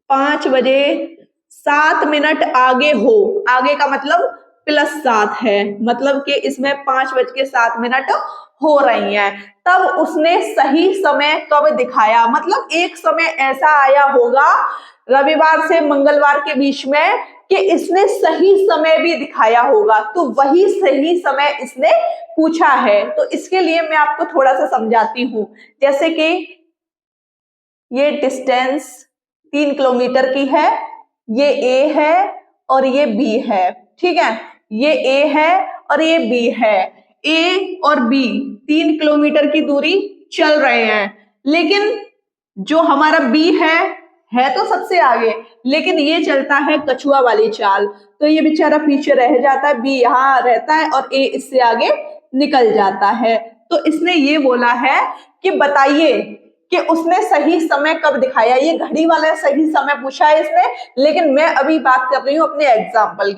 5 बजे 7 मिनट आगे हो, आगे का मतलब +7 है, मतलब कि इसमें 5:07 हो रही हैं। तब उसने सही समय कब दिखाया, मतलब एक समय ऐसा आया होगा रविवार से मंगलवार के बीच में कि इसने सही समय भी दिखाया होगा, तो वही सही समय इसने पूछा है। तो इसके लिए मैं आपको थोड़ा सा समझाती हूँ। जैसे कि ये डिस्टेंस 3 किलोमीटर की है, ये ए है और ये बी है, ठीक है। ये ए है और ये बी है। ए और बी 3 किलोमीटर की दूरी चल रहे हैं, लेकिन जो हमारा बी है तो सबसे आगे, लेकिन ये चलता है कछुआ वाली चाल, तो ये बेचारा पीछे रह जाता है, बी यहाँ रहता है और ए इससे आगे निकल जाता है। तो इसने ये बोला है कि बताइए कि उसने सही समय कब दिखाया। ये घड़ी वाला सही समय पूछा है इसने, लेकिन मैं अभी बात कर रही हूँ अपने एग्जाम्पल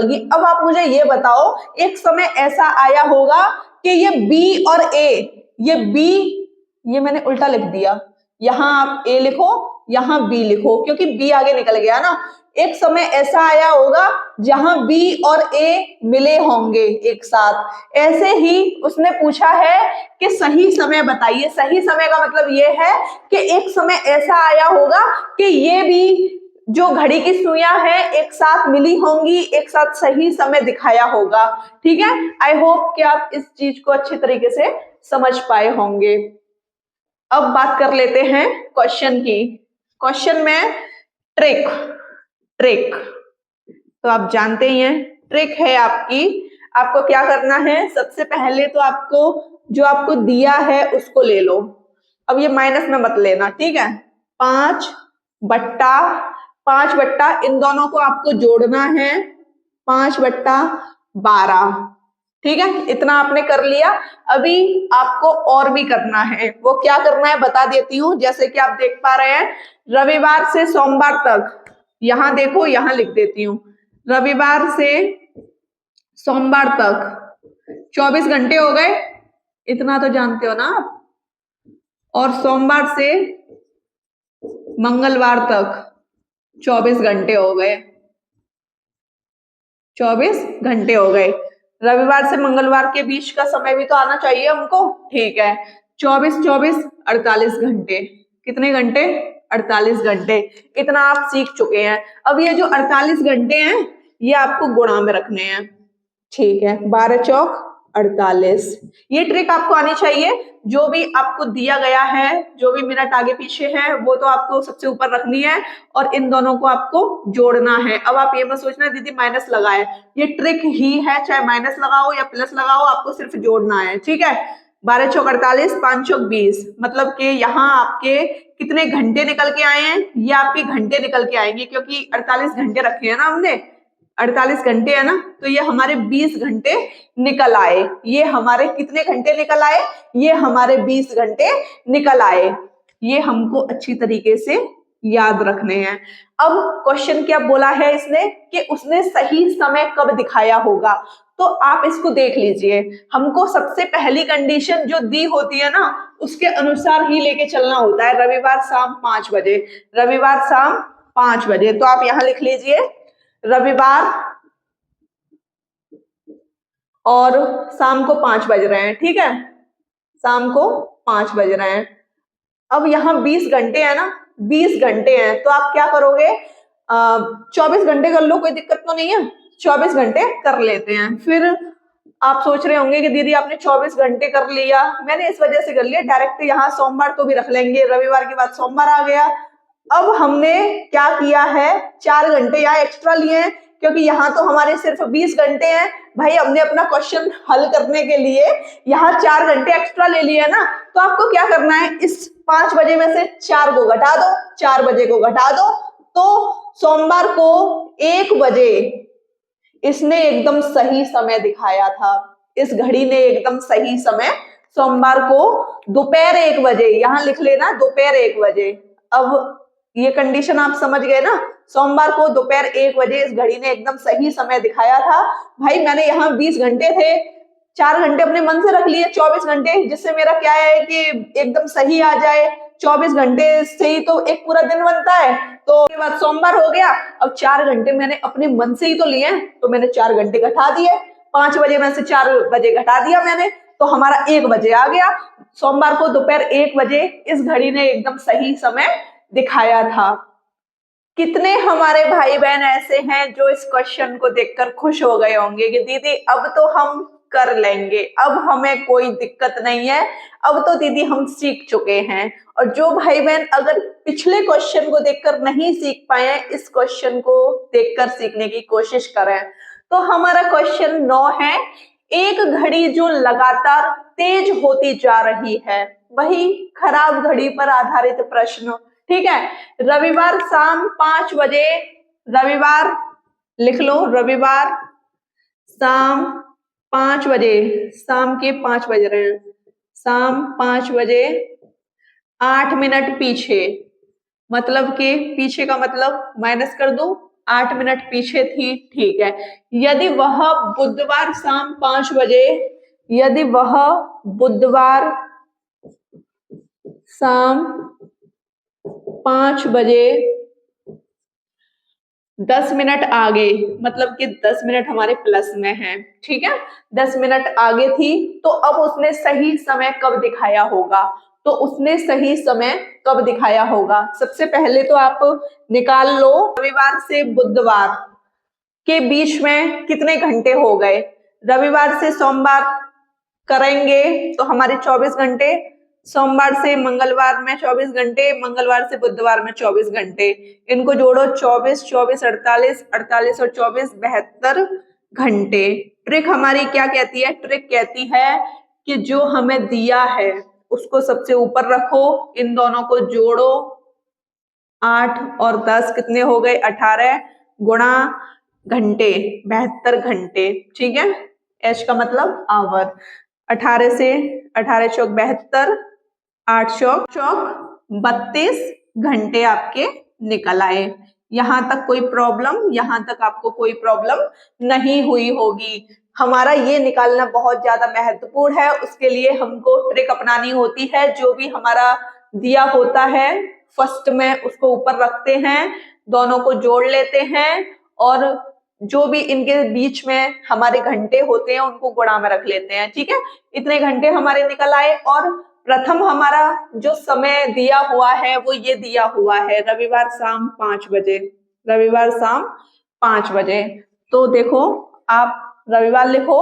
की, अब आप मुझे ये बताओ, एक समय ऐसा आया होगा कि ये बी और ए, ये बी, ये मैंने उल्टा लिख दिया, यहां आप ए लिखो, यहां बी लिखो, क्योंकि बी आगे निकल गया ना। एक समय ऐसा आया होगा जहां बी और ए मिले होंगे एक साथ। ऐसे ही उसने पूछा है कि सही समय बताइए। सही समय का मतलब ये है कि एक समय ऐसा आया होगा कि ये भी जो घड़ी की सुइयां हैं एक साथ मिली होंगी, एक साथ सही समय दिखाया होगा, ठीक है। आई होप कि आप इस चीज को अच्छे तरीके से समझ पाए होंगे। अब बात कर लेते हैं क्वेश्चन की। क्वेश्चन में ट्रिक ट्रिक तो आप जानते ही हैं, ट्रिक है आपको क्या करना है, सबसे पहले तो आपको जो आपको दिया है उसको ले लो। अब ये माइनस में मत लेना, ठीक है। 5/5 इन दोनों को आपको जोड़ना है, 5/12, ठीक है। इतना आपने कर लिया। अभी आपको और भी करना है, वो क्या करना है बता देती हूँ। जैसे कि आप देख पा रहे हैं, रविवार से सोमवार तक, यहां देखो, यहां लिख देती हूँ, रविवार से सोमवार तक 24 घंटे हो गए, इतना तो जानते हो ना आप। और सोमवार से मंगलवार तक 24 घंटे हो गए, 24 घंटे हो गए। रविवार से मंगलवार के बीच का समय भी तो आना चाहिए हमको, ठीक है। 24 48 घंटे, कितने घंटे, 48 घंटे। इतना आप सीख चुके हैं। अब ये जो 48 घंटे हैं ये आपको गुणा में रखने हैं, ठीक है। 12 चौक 48, ये ट्रिक आपको आनी चाहिए। जो भी आपको दिया गया है, जो भी मिनट आगे पीछे है, वो तो आपको सबसे ऊपर रखनी है और इन दोनों को आपको जोड़ना है। अब आप ये मत सोचना दीदी माइनस लगाए, ये ट्रिक ही है, चाहे माइनस लगाओ या प्लस लगाओ, आपको सिर्फ जोड़ना है, ठीक है। 12 चौक 48, 5 चौक 20, मतलब कि यहाँ आपके कितने घंटे निकल के आए हैं, ये आपके घंटे निकल के आएंगे, क्योंकि 48 घंटे रखे हैं ना हमने, 48 घंटे है ना, तो ये हमारे 20 घंटे निकल आए। ये हमारे कितने घंटे निकल आए, ये हमारे 20 घंटे निकल आए। ये हमको अच्छी तरीके से याद रखने हैं। अब क्वेश्चन क्या बोला है इसने कि उसने सही समय कब दिखाया होगा, तो आप इसको देख लीजिए। हमको सबसे पहली कंडीशन जो दी होती है ना, उसके अनुसार ही लेके चलना होता है। रविवार शाम 5 बजे, रविवार शाम 5 बजे, तो आप यहां लिख लीजिए रविवार और शाम को 5 बज रहे हैं, ठीक है, शाम को 5 बज रहे हैं। अब यहाँ 20 घंटे है ना, 20 घंटे हैं, तो आप क्या करोगे, 24 घंटे कर लो, कोई दिक्कत तो नहीं है, 24 घंटे कर लेते हैं। फिर आप सोच रहे होंगे कि दीदी आपने 24 घंटे कर लिया, मैंने इस वजह से कर लिया, डायरेक्ट यहाँ सोमवार को भी रख लेंगे, रविवार के बाद सोमवार आ गया। अब हमने क्या किया है, 4 घंटे यहाँ एक्स्ट्रा लिए हैं, क्योंकि यहाँ तो हमारे सिर्फ 20 घंटे हैं भाई। हमने अपना क्वेश्चन हल करने के लिए यहाँ 4 घंटे एक्स्ट्रा ले लिए ना, तो आपको क्या करना है, इस 5 बजे में से 4 को घटा दो, 4 बजे को घटा दो, तो सोमवार को 1 बजे इसने एकदम सही समय दिखाया था। इस घड़ी ने एकदम सही समय, सोमवार को दोपहर 1 बजे, यहां लिख लेना दोपहर 1 बजे। अब ये कंडीशन आप समझ गए ना, सोमवार को दोपहर 1 बजे इस घड़ी ने एकदम सही समय दिखाया था। भाई मैंने यहाँ 20 घंटे थे, 4 घंटे अपने मन से रख लिए 24 घंटे, जिससे मेरा क्या है कि एकदम सही आ जाए। 24 घंटे से ही तो एक पूरा दिन बनता है। तो उसके बाद सोमवार हो गया। अब 4 घंटे मैंने अपने मन से ही तो लिए, तो मैंने 4 घंटे घटा दिए। 5 बजे में से 4 बजे घटा दिया मैंने, तो हमारा 1 बजे आ गया। सोमवार को दोपहर 1 बजे इस घड़ी ने एकदम सही समय दिखाया था। कितने हमारे भाई बहन ऐसे हैं जो इस क्वेश्चन को देखकर खुश हो गए होंगे कि दीदी अब तो हम कर लेंगे, अब हमें कोई दिक्कत नहीं है, अब तो दीदी हम सीख चुके हैं। और जो भाई बहन अगर पिछले क्वेश्चन को देखकर नहीं सीख पाए, इस क्वेश्चन को देखकर सीखने की कोशिश करें। तो हमारा क्वेश्चन 9 है, एक घड़ी जो लगातार तेज होती जा रही है, वही खराब घड़ी पर आधारित प्रश्न। ठीक है, रविवार शाम 5 बजे, रविवार लिख लो, रविवार शाम 5 बजे, शाम के 5 बज रहे हैं, शाम 5 बजे 8 मिनट पीछे, मतलब कि पीछे का मतलब माइनस कर दो, 8 मिनट पीछे थी। ठीक है, यदि वह बुधवार शाम 5 बजे, यदि वह बुधवार शाम 5 बजे 10 मिनट आगे, मतलब कि 10 मिनट हमारे प्लस में है। ठीक है, 10 मिनट आगे थी, तो अब उसने सही समय कब दिखाया होगा? तो उसने सही समय कब दिखाया होगा? सबसे पहले तो आप निकाल लो, रविवार से बुधवार के बीच में कितने घंटे हो गए। रविवार से सोमवार करेंगे तो हमारे 24 घंटे, सोमवार से मंगलवार में 24 घंटे, मंगलवार से बुधवार में 24 घंटे, इनको जोड़ो 24, 24, 48, 48 और 24, 72 घंटे। ट्रिक हमारी क्या कहती है? ट्रिक कहती है कि जो हमें दिया है उसको सबसे ऊपर रखो, इन दोनों को जोड़ो, 8 और 10 कितने हो गए? 18 गुणा घंटे, 72 घंटे। ठीक है, एच का मतलब आवर। 18 से 18 चौक 72, 8 चौक 32 घंटे आपके निकल आए। यहां तक कोई प्रॉब्लम? यहां तक आपको कोई प्रॉब्लम नहीं हुई होगी। हमारा ये निकालना बहुत ज्यादा महत्वपूर्ण है, उसके लिए हमको ट्रिक अपनानी होती है। जो भी हमारा दिया होता है फर्स्ट में उसको ऊपर रखते हैं, दोनों को जोड़ लेते हैं, और जो भी इनके बीच में हमारे घंटे होते हैं उनको गुणा में रख लेते हैं। ठीक है, इतने घंटे हमारे निकल आए। और प्रथम हमारा जो समय दिया हुआ है वो ये दिया हुआ है, रविवार शाम 5 बजे, रविवार शाम 5 बजे। तो देखो, आप रविवार लिखो,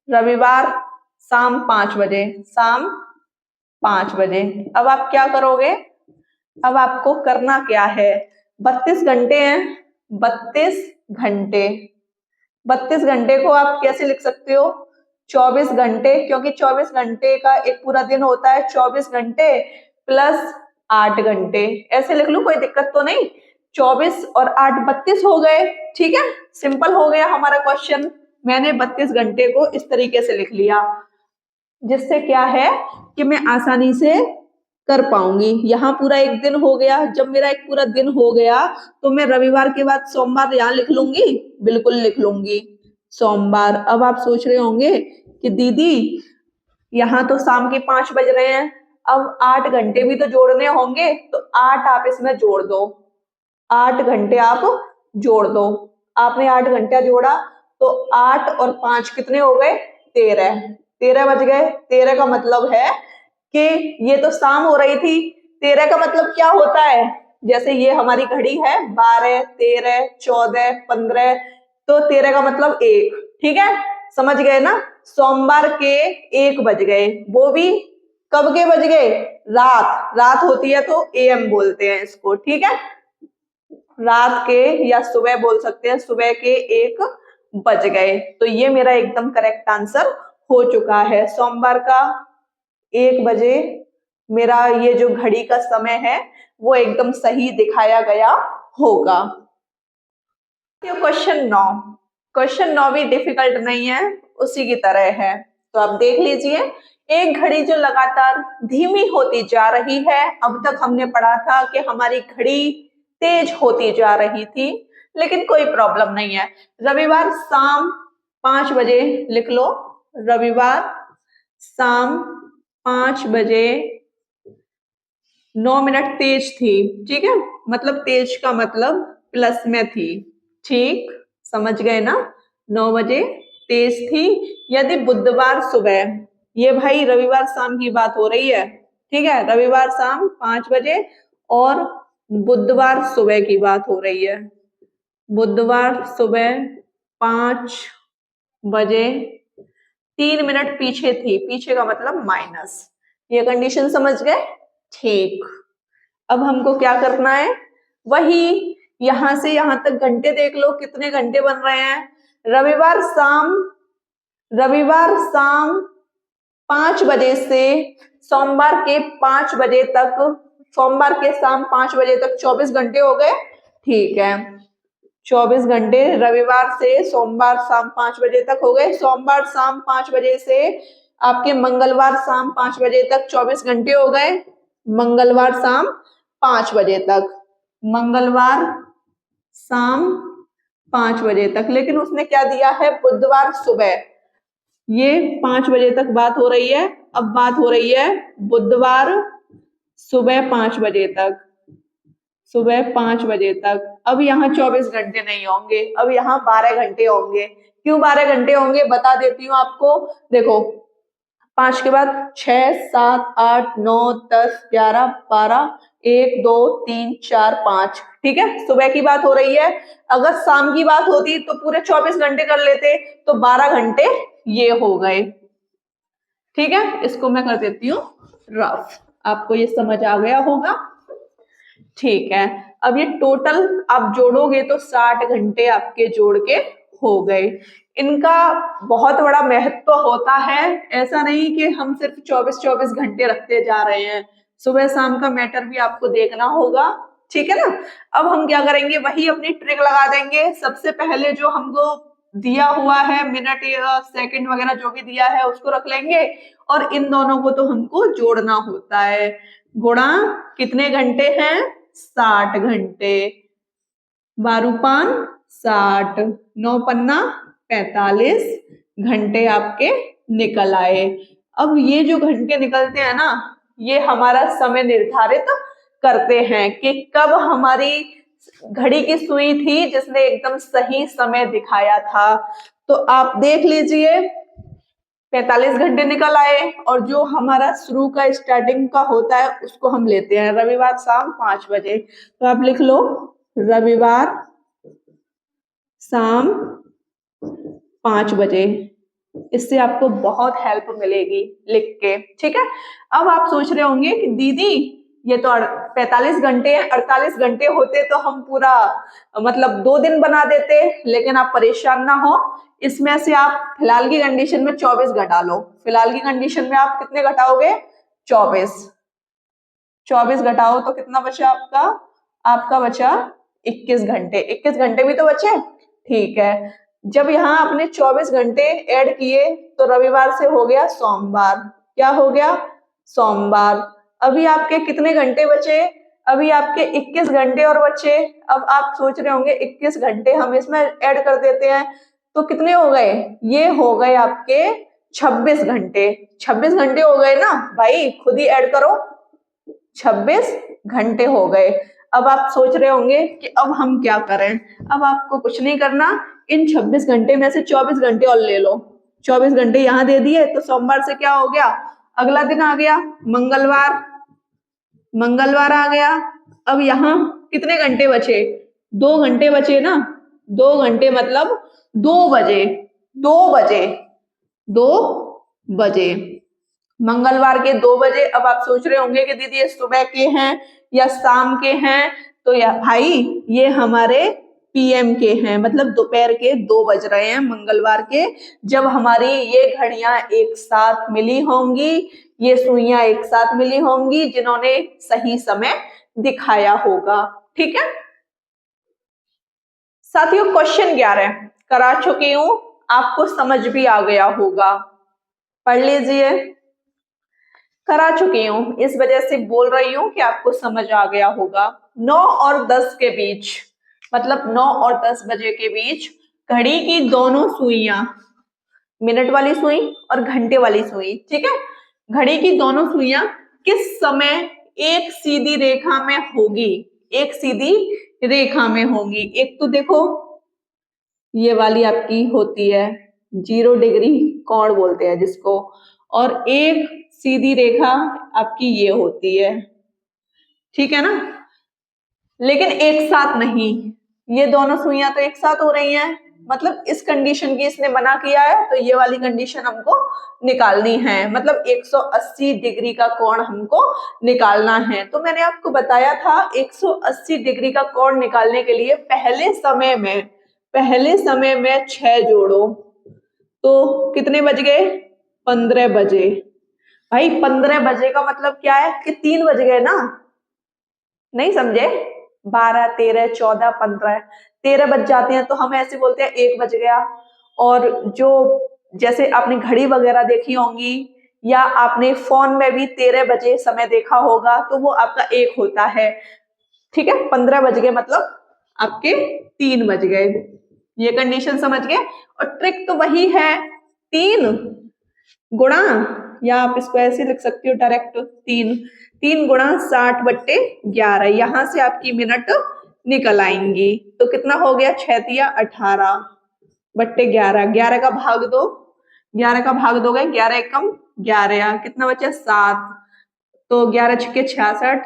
रविवार शाम 5 बजे, शाम 5 बजे। अब आप क्या करोगे? अब आपको करना क्या है? 32 घंटे हैं, 32 घंटे, 32 घंटे को आप कैसे लिख सकते हो? 24 घंटे, क्योंकि 24 घंटे का एक पूरा दिन होता है, 24 घंटे प्लस 8 घंटे, ऐसे लिख लो, कोई दिक्कत तो नहीं। 24 और 8 32 हो गए। ठीक है, सिंपल हो गया हमारा क्वेश्चन। मैंने 32 घंटे को इस तरीके से लिख लिया, जिससे क्या है कि मैं आसानी से कर पाऊंगी। यहाँ पूरा एक दिन हो गया। जब मेरा एक पूरा दिन हो गया तो मैं रविवार के बाद सोमवार यहाँ लिख लूंगी, बिल्कुल लिख लूंगी सोमवार। अब आप सोच रहे होंगे कि दीदी यहाँ तो शाम के 5 बज रहे हैं, अब 8 घंटे भी तो जोड़ने होंगे, तो 8 आप इसमें जोड़ दो, 8 घंटे आप जोड़ दो। आपने 8 घंटा जोड़ा तो 8 और 5 कितने हो गए? 13, 13 बज गए। 13 का मतलब है कि ये तो शाम हो रही थी। 13 का मतलब क्या होता है? जैसे ये हमारी घड़ी है 12, 13, 14, 15, तो 13 का मतलब 1। ठीक है, समझ गए ना? सोमवार के 1 बज गए, वो भी कब के बज गए? रात, रात होती है तो एएम बोलते हैं इसको। ठीक है, रात के या सुबह बोल सकते हैं, सुबह के 1 बज गए। तो ये मेरा एकदम करेक्ट आंसर हो चुका है। सोमवार का 1 बजे मेरा ये जो घड़ी का समय है वो एकदम सही दिखाया गया होगा। क्वेश्चन 9, क्वेश्चन 9 भी डिफिकल्ट नहीं है, उसी की तरह है। तो आप देख लीजिए, एक घड़ी जो लगातार धीमी होती जा रही है। अब तक हमने पढ़ा था कि हमारी घड़ी तेज होती जा रही थी, लेकिन कोई प्रॉब्लम नहीं है। रविवार शाम 5 बजे लिख लो, रविवार शाम 5 बजे 9 मिनट तेज थी, ठीक है, मतलब तेज का मतलब प्लस में थी, ठीक, समझ गए ना। 9 बजे तेज थी। यदि बुधवार सुबह, ये भाई रविवार शाम की बात हो रही है, ठीक है, रविवार शाम 5 बजे और बुधवार सुबह की बात हो रही है। बुधवार सुबह 5 बजे 3 मिनट पीछे थी, पीछे का मतलब माइनस, ये कंडीशन समझ गए, ठीक। अब हमको क्या करना है, वही यहां से यहां तक घंटे देख लो कितने घंटे बन रहे हैं। रविवार शाम 5 बजे से सोमवार के 5 बजे तक, सोमवार के शाम 5 बजे तक 24 घंटे हो गए, ठीक है। 24 घंटे रविवार से सोमवार शाम 5 बजे तक हो गए। सोमवार शाम 5 बजे से आपके मंगलवार शाम 5 बजे तक 24 घंटे हो गए। मंगलवार शाम 5 बजे तक, मंगलवार शाम 5 बजे तक, लेकिन उसने क्या दिया है, बुधवार सुबह। ये 5 बजे तक बात हो रही है, अब बात हो रही है बुधवार सुबह 5 बजे तक, सुबह 5 बजे तक। अब यहाँ 24 घंटे नहीं होंगे, अब यहाँ 12 घंटे होंगे। क्यों 12 घंटे होंगे, बता देती हूँ आपको। देखो 5 के बाद 6, 7, 8, 9, 10, 11, 12, 1, 2, 3, 4, 5, ठीक है, सुबह की बात हो रही है। अगर शाम की बात होती तो पूरे 24 घंटे कर लेते, तो 12 घंटे ये हो गए, ठीक है। इसको मैं कर देती हूँ रफ, आपको ये समझ आ गया होगा, ठीक है। अब ये टोटल आप जोड़ोगे तो 60 घंटे आपके जोड़ के हो गए। इनका बहुत बड़ा महत्व होता है, ऐसा नहीं कि हम सिर्फ 24-24 घंटे रखते जा रहे हैं, सुबह शाम का मैटर भी आपको देखना होगा, ठीक है ना। अब हम क्या करेंगे, वही अपनी ट्रिक लगा देंगे। सबसे पहले जो हमको दिया हुआ है मिनट या सेकंड वगैरह जो भी दिया है उसको रख लेंगे, और इन दोनों को तो हमको जोड़ना होता है। गुणा कितने घंटे हैं, 60 घंटे, 12 60, 9 पन्ना 45 घंटे आपके निकल आए। अब ये जो घंटे निकलते हैं ना, ये हमारा समय निर्धारित करते हैं कि कब हमारी घड़ी की सुई थी जिसने एकदम सही समय दिखाया था। तो आप देख लीजिए 45 घंटे निकल आए, और जो हमारा शुरू का स्टार्टिंग का होता है उसको हम लेते हैं रविवार शाम 5 बजे। तो आप लिख लो रविवार शाम 5 बजे, इससे आपको बहुत हेल्प मिलेगी लिख के, ठीक है। अब आप सोच रहे होंगे कि दीदी ये तो 45 घंटे हैं, 48 घंटे होते तो हम पूरा मतलब 2 दिन बना देते, लेकिन आप परेशान ना हो, इसमें से आप फिलहाल की कंडीशन में 24 घटा लो। फिलहाल की कंडीशन में आप कितने घटाओगे, 24, 24 घटाओ तो कितना बचा आपका, आपका बचा 21 घंटे। 21 घंटे भी तो बचे, ठीक है। जब यहाँ आपने 24 घंटे ऐड किए तो रविवार से हो गया सोमवार, क्या हो गया, सोमवार। अभी आपके कितने घंटे बचे, अभी आपके 21 घंटे और बचे। अब आप सोच रहे होंगे 21 घंटे हम इसमें ऐड कर देते हैं तो कितने हो गए, ये हो गए आपके 26 घंटे। 26 घंटे हो गए ना भाई, खुद ही ऐड करो, 26 घंटे हो गए। अब आप सोच रहे होंगे कि अब हम क्या करें, अब आपको कुछ नहीं करना, इन 26 घंटे में से 24 घंटे और ले लो। 24 घंटे यहाँ दे दिए तो सोमवार से क्या हो गया, अगला दिन आ गया मंगलवार, मंगलवार आ गया। अब यहाँ कितने घंटे बचे, 2 घंटे बचे ना, 2 घंटे मतलब 2 बजे, 2 बजे, 2 बजे, मंगलवार के 2 बजे। अब आप सोच रहे होंगे कि दीदी ये सुबह के हैं या शाम के हैं, तो या भाई ये हमारे पीएम के हैं, मतलब दोपहर के 2 बज रहे हैं मंगलवार के, जब हमारी ये घड़ियां एक साथ मिली होंगी, ये सुइयां एक साथ मिली होंगी जिन्होंने सही समय दिखाया होगा, ठीक है साथियों। क्वेश्चन 11 करा चुकी हूं, आपको समझ भी आ गया होगा, पढ़ लीजिए। करा चुकी हूँ, इस वजह से बोल रही हूँ कि आपको समझ आ गया होगा। 9 और 10 के बीच, मतलब 9 और 10 बजे के बीच घड़ी की दोनों सुइयां, मिनट वाली सुई और घंटे वाली सुई, ठीक है, घड़ी की दोनों सुइयां किस समय एक सीधी रेखा में होगी, एक सीधी रेखा में होगी। एक तो देखो ये वाली आपकी होती है 0 डिग्री कोण बोलते हैं जिसको, और एक सीधी रेखा आपकी ये होती है, ठीक है ना। लेकिन एक साथ नहीं, ये दोनों सुइयां तो एक साथ हो रही हैं, मतलब इस कंडीशन की इसने मना किया है, तो ये वाली कंडीशन हमको निकालनी है, मतलब 180 डिग्री का कोण हमको निकालना है। तो मैंने आपको बताया था 180 डिग्री का कोण निकालने के लिए पहले समय में 6 जोड़ो, तो कितने बज गए? 15 बजे। भाई 15 बजे का मतलब क्या है कि 3 बज गए ना, नहीं समझे? 12, 13, 14, 15, 13 बज जाते हैं तो हम ऐसे बोलते हैं 1 बज गया। और जो जैसे आपने घड़ी वगैरह देखी होंगी या आपने फोन में भी 13 बजे समय देखा होगा, तो वो आपका 1 होता है, ठीक है। 15 बज गए मतलब आपके 3 बज गए, ये कंडीशन समझ गए। और ट्रिक तो वही है, 3 गुणा, या आप इसको ऐसे लिख सकते हो डायरेक्ट, 3 गुणा 60/11, यहां से आपकी मिनट निकल आएंगी। तो कितना हो गया? 6 तिया 18/11, 11 का भाग दो, 11 का भाग दोगे, 11 एकम 11, कितना बचा? 7, तो 11 छक्के 66,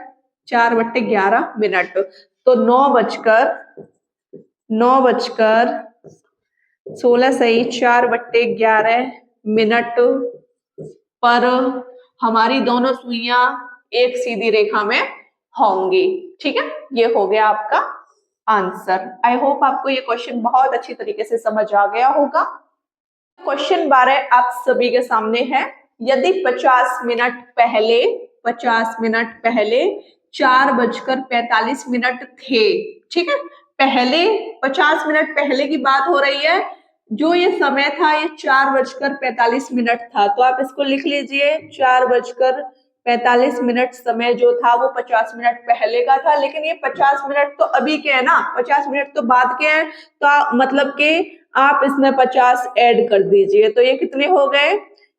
4/11 मिनट। तो 9 बजकर 16 सही 4/11 मिनट पर हमारी दोनों सुइयां एक सीधी रेखा में होंगी, ठीक है। ये हो गया आपका आंसर। आई होप आपको ये क्वेश्चन बहुत अच्छी तरीके से समझ आ गया होगा। क्वेश्चन 12 आप सभी के सामने है। यदि 50 मिनट पहले 4:45 थे, ठीक है, पहले 50 मिनट पहले की बात हो रही है, जो ये समय था ये 4:45 था। तो आप इसको लिख लीजिए, 4:45 समय जो था वो 50 मिनट पहले का था, लेकिन ये 50 मिनट तो अभी के है ना, 50 मिनट तो बाद के हैं, तो मतलब कि आप इसमें 50 ऐड कर दीजिए, तो ये कितने हो गए?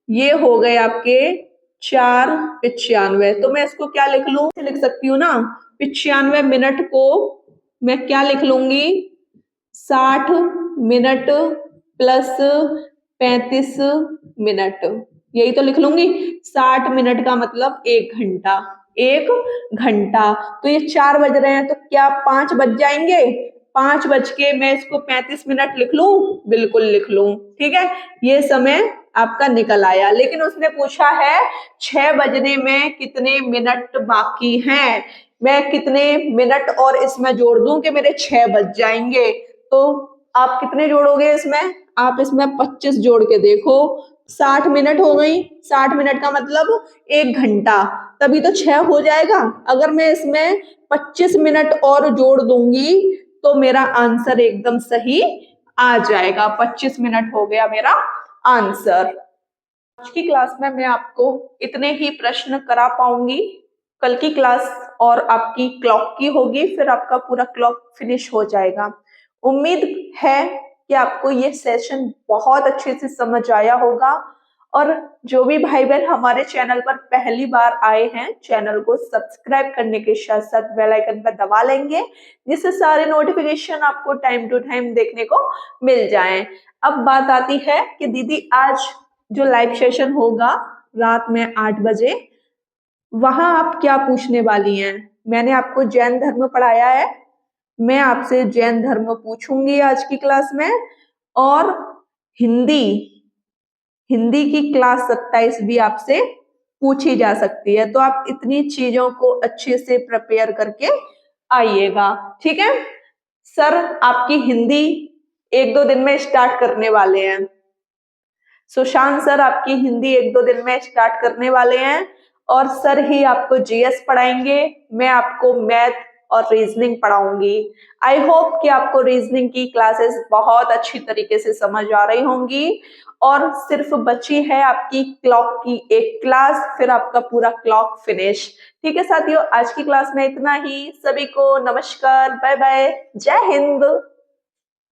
ये हो गए आपके 4:95। तो मैं इसको क्या लिख लूं? लिख सकती हूँ ना, 95 मिनट को मैं क्या लिख लूंगी? 60 मिनट प्लस 35 मिनट, यही तो लिख लूंगी। 60 मिनट का मतलब 1 घंटा, 1 घंटा। तो ये 4 बज रहे हैं, तो क्या 5 बज जाएंगे? 5 बज के मैं इसको 35 मिनट लिख लूं? बिल्कुल लिख लूं, ठीक है। ये समय आपका निकल आया। लेकिन उसने पूछा है 6 बजने में कितने मिनट बाकी हैं, मैं कितने मिनट और इसमें जोड़ दूं कि मेरे 6 बज जाएंगे। तो आप कितने जोड़ोगे इसमें? आप इसमें 25 जोड़ के देखो, 60 मिनट हो गई, 60 मिनट का मतलब 1 घंटा, तभी तो 6 हो जाएगा। अगर मैं इसमें 25 मिनट और जोड़ दूंगी तो मेरा आंसर एकदम सही आ जाएगा। 25 मिनट हो गया मेरा आंसर। आज की क्लास में मैं आपको इतने ही प्रश्न करा पाऊंगी। कल की क्लास और आपकी क्लॉक की होगी, फिर आपका पूरा क्लॉक फिनिश हो जाएगा। उम्मीद है कि आपको ये सेशन बहुत अच्छे से समझ आया होगा। और जो भी भाई बहन हमारे चैनल पर पहली बार आए हैं, चैनल को सब्सक्राइब करने के साथ साथ बेल आइकन पर दबा लेंगे, जिससे सारे नोटिफिकेशन आपको टाइम टू टाइम देखने को मिल जाएं। अब बात आती है कि दीदी आज जो लाइव सेशन होगा रात में 8 बजे, वहां आप क्या पूछने वाली हैं? मैंने आपको जैन धर्म पढ़ाया है, मैं आपसे जैन धर्म पूछूंगी आज की क्लास में। और हिंदी हिंदी की क्लास 27 भी आपसे पूछी जा सकती है। तो आप इतनी चीजों को अच्छे से प्रिपेयर करके आइएगा, ठीक है। सर आपकी हिंदी 1-2 दिन में स्टार्ट करने वाले हैं। सुशांत सर आपकी हिंदी 1-2 दिन में स्टार्ट करने वाले हैं, और सर ही आपको जीएस पढ़ाएंगे, मैं आपको मैथ और रीजनिंग पढ़ाऊंगी। आई होप कि आपको रीजनिंग की क्लासेस बहुत अच्छी तरीके से समझ आ रही होंगी। और सिर्फ बची है आपकी क्लॉक की एक क्लास, फिर आपका पूरा क्लॉक फिनिश। ठीक है साथियों, आज की क्लास में इतना ही। सभी को नमस्कार, बाय बाय, जय हिंद।